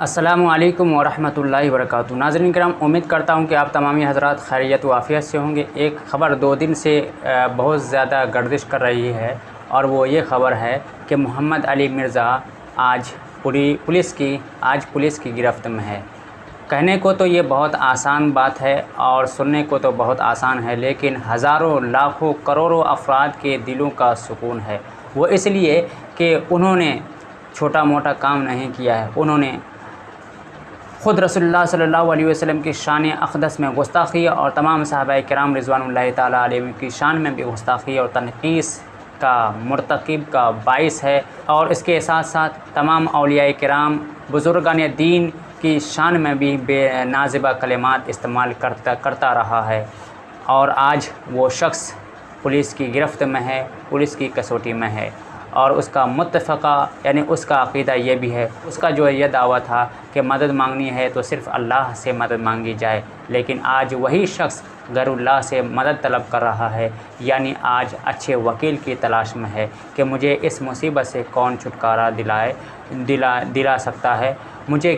अस्सलामु अलैकुम वरहमतुल्लाहि वबरकातुहू। नाज़रीन किराम, उम्मीद करता हूँ कि आप तमामी हज़रात खैरियत व आफ़ियत से होंगे। एक ख़बर 2 दिन से बहुत ज़्यादा गर्दिश कर रही है और वो ये ख़बर है कि मोहम्मद अली मिर्ज़ा आज पुलिस की गिरफ़्त में है। कहने को तो ये बहुत आसान बात है और सुनने को तो बहुत आसान है, लेकिन हज़ारों लाखों करोड़ों अफ़राद के दिलों का सुकून है। वो इसलिए कि उन्होंने छोटा मोटा काम नहीं किया है, उन्होंने ख़ुद रसूलुल्लाह सल्लल्लाहु अलैहि वसल्लम की शान अक़दस में गुस्ताख़ी और तमाम सहाबाए किराम रिज़वानुल्लाहि ताला अलैहिम की शान में भी गुस्ताख़ी और तनक़ीस का मुर्तकिब का बाइस है। और इसके साथ साथ तमाम औलियाए किराम बुज़ुर्गान दीन की शान में भी बेनाज़िबा कलिमात इस्तेमाल करता रहा है। और आज वो शख़्स पुलिस की गिरफ़्त में है, पुलिस की कसौटी में है। और उसका मुत्तफ़क़ा यानी उसका अक़ीदा ये भी है, उसका जो ये दावा था कि मदद मांगनी है तो सिर्फ़ अल्लाह से मदद मांगी जाए, लेकिन आज वही शख़्स गैरुल्लाह से मदद तलब कर रहा है। यानी आज अच्छे वकील की तलाश में है कि मुझे इस मुसीबत से कौन छुटकारा दिला सकता है, मुझे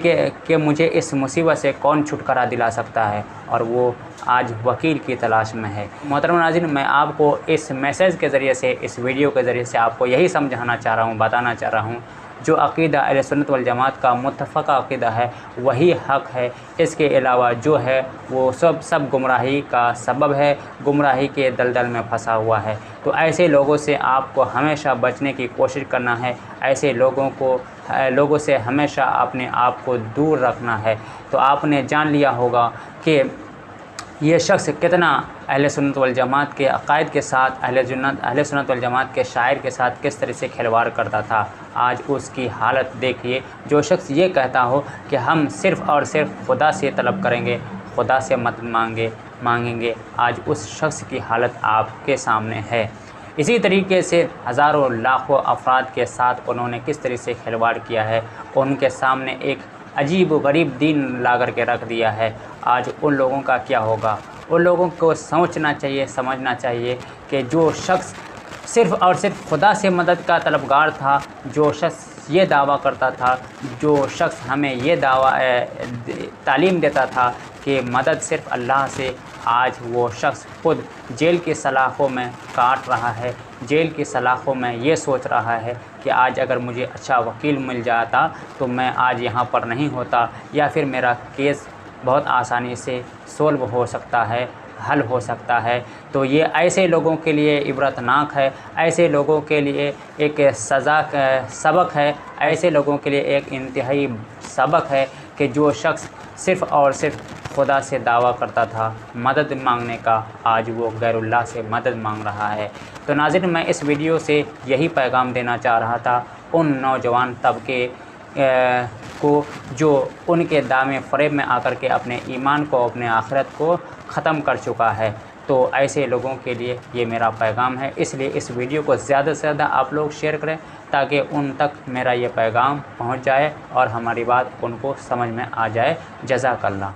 इस मुसीबत से कौन छुटकारा दिला सकता है, और वो आज वकील की तलाश में है। मोहतरम नाज़रीन, मैं आपको इस मैसेज के ज़रिए से, इस वीडियो के ज़रिए से आपको यही समझाना चाह रहा हूँ, बताना चाह रहा हूँ, जो अक़ीदा अहले सुन्नत वल जमात का मुत्तफ़क़ा अक़ीदा है वही हक़ है। इसके अलावा जो है वो सब गुमराही का सबब है, गुमराही के दलदल में फंसा हुआ है। तो ऐसे लोगों से आपको हमेशा बचने की कोशिश करना है, ऐसे लोगों से हमेशा अपने आप को दूर रखना है। तो आपने जान लिया होगा कि ये शख़्स कितना अहले सुन्नत वल जमात के अक़ायद के साथ, अहले सुन्नत वल जमात के शायर के साथ किस तरह से खिलवाड़ करता था। आज उसकी हालत देखिए। जो शख़्स ये कहता हो कि हम सिर्फ़ और सिर्फ खुदा से तलब करेंगे, खुदा से मदद मांगेंगे, आज उस शख़्स की हालत आपके सामने है। इसी तरीके से हज़ारों लाखों अफ़राद के साथ उन्होंने किस तरह से खिलवाड़ किया है, उनके सामने एक अजीब व गरीब दीन ला कर के रख दिया है। आज उन लोगों का क्या होगा? उन लोगों को सोचना चाहिए, समझना चाहिए कि जो शख़्स सिर्फ़ और सिर्फ खुदा से मदद का तलबगार था, जो शख़्स ये दावा करता था, जो शख़्स हमें ये तालीम देता था कि मदद सिर्फ़ अल्लाह से, आज वो शख़्स खुद जेल की सलाख़ों में काट रहा है, जेल की सलाख़ों में ये सोच रहा है कि आज अगर मुझे अच्छा वकील मिल जाता तो मैं आज यहाँ पर नहीं होता, या फिर मेरा केस बहुत आसानी से सोल्व हो सकता है, हल हो सकता है। तो ये ऐसे लोगों के लिए इबरतनाक है, ऐसे लोगों के लिए एक सबक है, ऐसे लोगों के लिए एक इंतहाई सबक है कि जो शख़्स सिर्फ़ और सिर्फ खुदा से दावा करता था मदद मांगने का, आज वो गैरुल्लाह से मदद मांग रहा है। तो नाज़रीन, मैं इस वीडियो से यही पैगाम देना चाह रहा था उन नौजवान तबके को जो उनके दामे फ़रेब में आकर के अपने ईमान को, अपने आखिरत को ख़त्म कर चुका है। तो ऐसे लोगों के लिए ये मेरा पैगाम है, इसलिए इस वीडियो को ज़्यादा से ज़्यादा आप लोग शेयर करें ताकि उन तक मेरा ये पैगाम पहुंच जाए और हमारी बात उनको समझ में आ जाए। जज़ाकल्लाह।